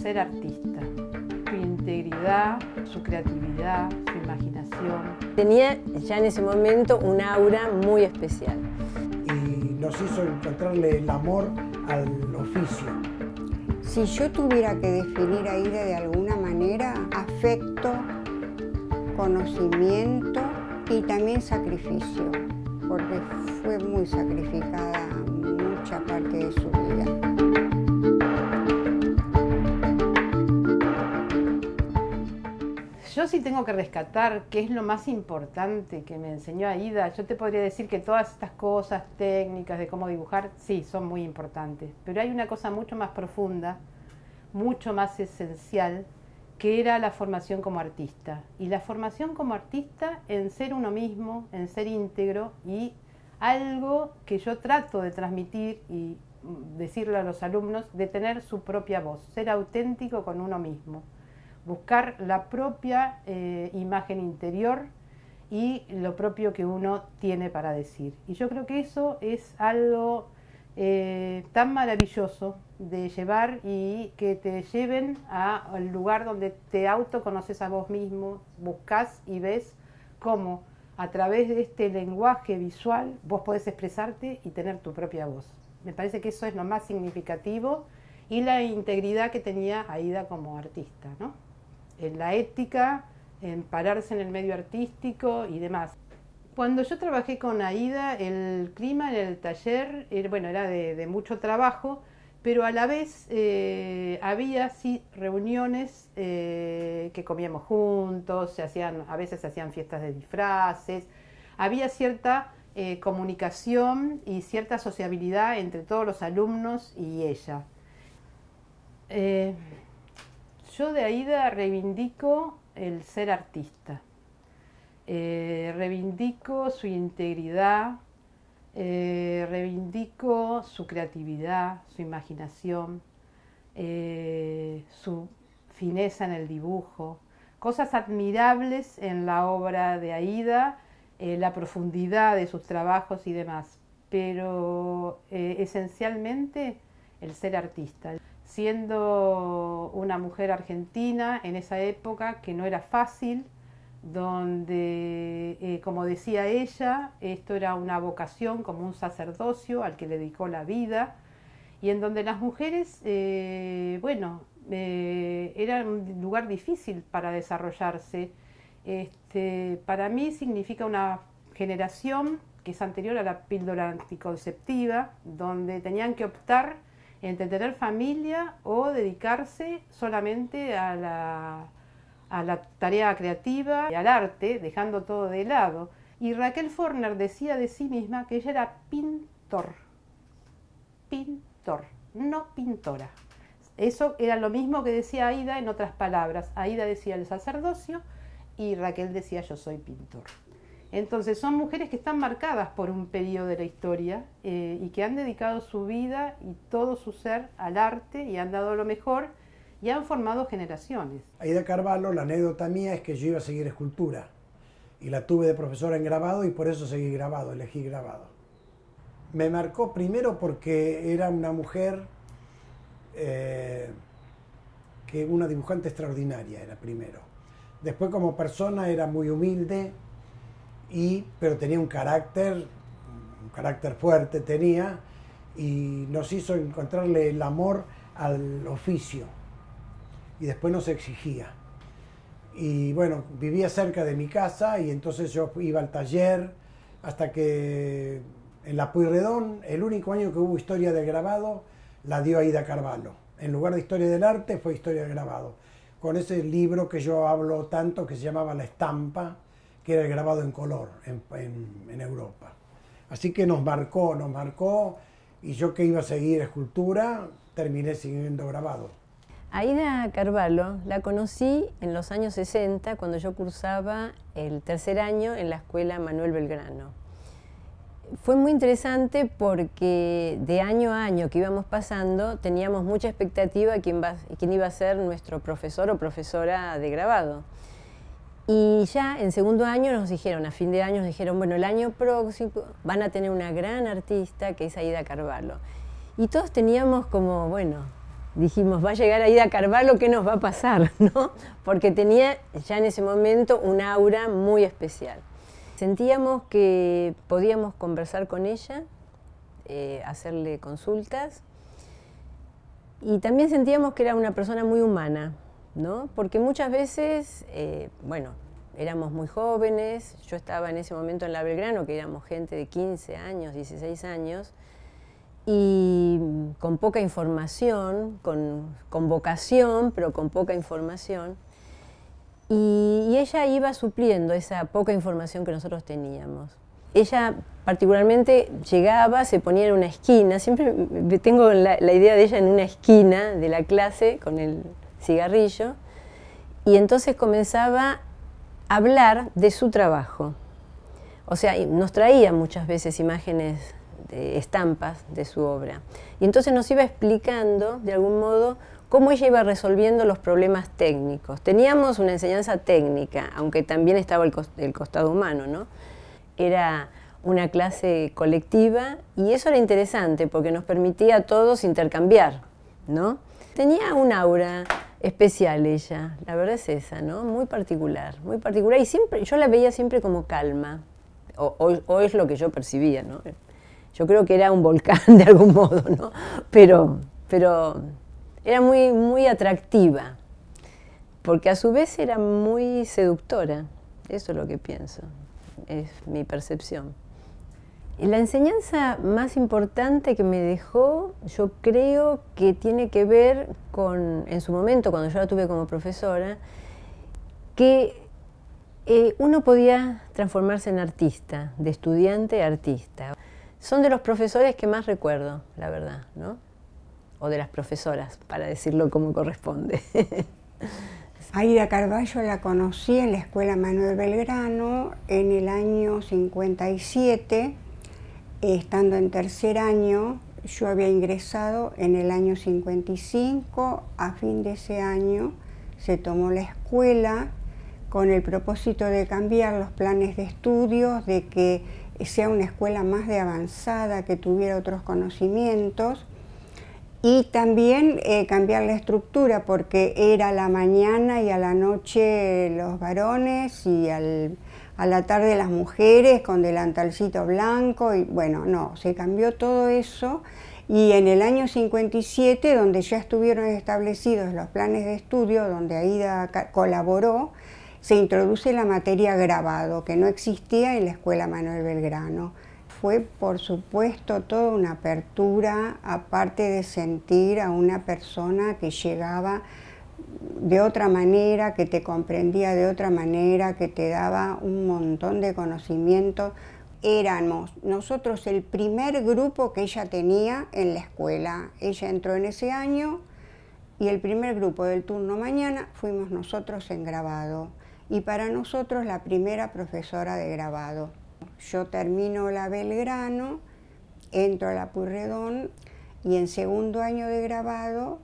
ser artista, su integridad, su creatividad, su imaginación. Tenía ya en ese momento un aura muy especial. Y nos hizo encontrarle el amor al oficio. Si yo tuviera que definir a Aida de alguna manera, afecto, conocimiento y también sacrificio, porque fue muy sacrificada mucha parte de su vida. Yo sí tengo que rescatar qué es lo más importante que me enseñó Aida. Yo te podría decir que todas estas cosas técnicas de cómo dibujar, sí, son muy importantes. Pero hay una cosa mucho más profunda, mucho más esencial, que era la formación como artista. Y la formación como artista en ser uno mismo, en ser íntegro, y algo que yo trato de transmitir y decirle a los alumnos, de tener su propia voz, ser auténtico con uno mismo. Buscar la propia imagen interior y lo propio que uno tiene para decir. Y yo creo que eso es algo tan maravilloso de llevar y que te lleven al lugar donde te autoconoces a vos mismo, buscas y ves cómo a través de este lenguaje visual vos podés expresarte y tener tu propia voz. Me parece que eso es lo más significativo y la integridad que tenía Aida como artista, ¿no? En la ética, en pararse en el medio artístico y demás. Cuando yo trabajé con Aida, el clima en el taller era de mucho trabajo, pero a la vez había sí reuniones que comíamos juntos, a veces se hacían fiestas de disfraces, había cierta comunicación y cierta sociabilidad entre todos los alumnos y ella. Yo de Aida reivindico el ser artista, reivindico su integridad, reivindico su creatividad, su imaginación, su fineza en el dibujo, cosas admirables en la obra de Aida, la profundidad de sus trabajos y demás, pero esencialmente el ser artista. Siendo una mujer argentina en esa época que no era fácil, donde, como decía ella, esto era una vocación como un sacerdocio al que le dedicó la vida, y en donde las mujeres, era un lugar difícil para desarrollarse. Para mí significa una generación que es anterior a la píldora anticonceptiva, donde tenían que optar entre tener familia o dedicarse solamente a la tarea creativa y al arte, dejando todo de lado. Y Raquel Forner decía de sí misma que ella era pintor, no pintora. Eso era lo mismo que decía Aida en otras palabras. Aida decía el sacerdocio y Raquel decía yo soy pintor. Entonces son mujeres que están marcadas por un periodo de la historia y que han dedicado su vida y todo su ser al arte y han dado lo mejor y han formado generaciones. Aida Carvalho, la anécdota mía es que yo iba a seguir escultura y la tuve de profesora en grabado y por eso seguí grabado, elegí grabado. Me marcó primero porque era una mujer, que una dibujante extraordinaria era primero. Después como persona era muy humilde, pero tenía un carácter fuerte tenía, y nos hizo encontrarle el amor al oficio y después nos exigía. Y bueno, vivía cerca de mi casa y entonces yo iba al taller hasta que en la Pueyrredón, el único año que hubo historia del grabado la dio Aida Carvalho. En lugar de historia del arte fue historia del grabado, con ese libro que yo hablo tanto que se llamaba La Estampa, que era el grabado en color en Europa. Así que nos marcó, y yo que iba a seguir escultura, terminé siguiendo grabado. Aida Carvalho la conocí en los años 60, cuando yo cursaba el tercer año en la escuela Manuel Belgrano. Fue muy interesante porque de año a año que íbamos pasando teníamos mucha expectativa de quién iba a ser nuestro profesor o profesora de grabado. Y ya en segundo año nos dijeron, a fin de año nos dijeron, bueno, el año próximo van a tener una gran artista que es Aida Carvalho. Y todos teníamos como, bueno, dijimos, va a llegar Aida Carvalho, ¿qué nos va a pasar? ¿No? Porque tenía ya en ese momento un aura muy especial. Sentíamos que podíamos conversar con ella, hacerle consultas, y también sentíamos que era una persona muy humana, ¿no? Porque muchas veces, bueno, éramos muy jóvenes, yo estaba en ese momento en la Belgrano, que éramos gente de 15 años, 16 años, y con poca información, con vocación, pero con poca información. Y ella iba supliendo esa poca información que nosotros teníamos. Ella particularmente llegaba, se ponía en una esquina, siempre tengo la idea de ella en una esquina de la clase con el cigarrillo, y entonces comenzaba a hablar de su trabajo. O sea, nos traía muchas veces imágenes, estampas de su obra. Y entonces nos iba explicando, de algún modo, cómo ella iba resolviendo los problemas técnicos. Teníamos una enseñanza técnica, aunque también estaba el costado humano, ¿no? Era una clase colectiva y eso era interesante porque nos permitía a todos intercambiar, ¿no? Tenía un aura especial ella, la verdad es esa, ¿no? Muy particular, y siempre, yo la veía siempre como calma, o es lo que yo percibía, ¿no? Yo creo que era un volcán de algún modo, ¿no? Pero era muy, muy atractiva, porque a su vez era muy seductora, eso es lo que pienso, es mi percepción. Y la enseñanza más importante que me dejó, yo creo que tiene que ver con, en su momento, cuando yo la tuve como profesora, que uno podía transformarse en artista, de estudiante a artista. Son de los profesores que más recuerdo, la verdad, ¿no? O de las profesoras, para decirlo como corresponde. Aida Carvalho la conocí en la Escuela Manuel Belgrano en el año 57, estando en tercer año. Yo había ingresado en el año 55, a fin de ese año se tomó la escuela con el propósito de cambiar los planes de estudios, de que sea una escuela más de avanzada, que tuviera otros conocimientos, y también cambiar la estructura, porque era a la mañana y a la noche los varones y a la tarde las mujeres con delantalcito blanco, y bueno, no, se cambió todo eso. Y en el año 57, donde ya estuvieron establecidos los planes de estudio, donde Aida colaboró, se introduce la materia grabado, que no existía en la Escuela Manuel Belgrano. Fue, por supuesto, toda una apertura, aparte de sentir a una persona que llegaba de otra manera, que te comprendía de otra manera, que te daba un montón de conocimiento. Éramos nosotros el primer grupo que ella tenía en la escuela. Ella entró en ese año y el primer grupo del turno mañana fuimos nosotros en grabado. Y para nosotros la primera profesora de grabado. Yo termino la Belgrano, entro a la Pueyrredón y en segundo año de grabado,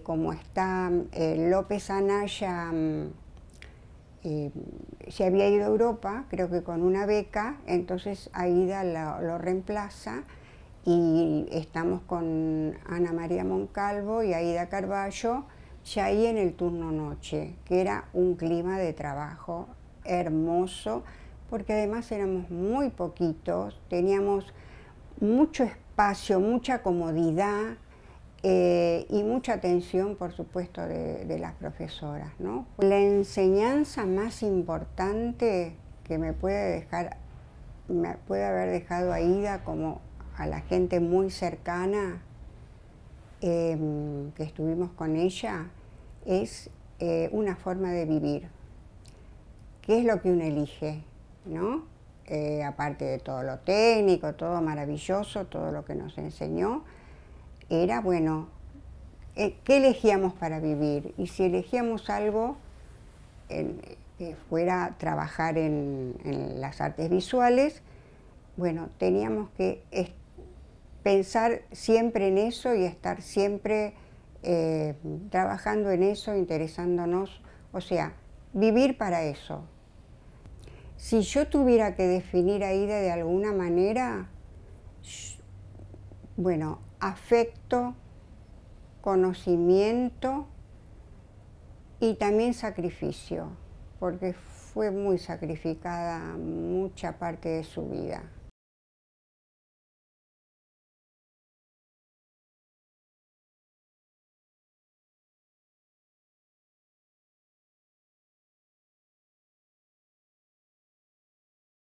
como está López Anaya, se había ido a Europa, creo que con una beca, entonces Aida lo reemplaza y estamos con Ana María Moncalvo y Aida Carvalho, ya ahí en el turno noche, que era un clima de trabajo hermoso, porque además éramos muy poquitos, teníamos mucho espacio, mucha comodidad y mucha atención, por supuesto, de las profesoras, ¿no? La enseñanza más importante que me puede haber dejado Aida, como a la gente muy cercana que estuvimos con ella, es una forma de vivir. ¿Qué es lo que uno elige, ¿no? Aparte de todo lo técnico, todo maravilloso, todo lo que nos enseñó, era, bueno, ¿qué elegíamos para vivir? Y si elegíamos algo que fuera trabajar en las artes visuales, bueno, teníamos que pensar siempre en eso y estar siempre trabajando en eso, interesándonos, o sea, vivir para eso. Si yo tuviera que definir a Aida de alguna manera, bueno, afecto, conocimiento y también sacrificio, porque fue muy sacrificada mucha parte de su vida.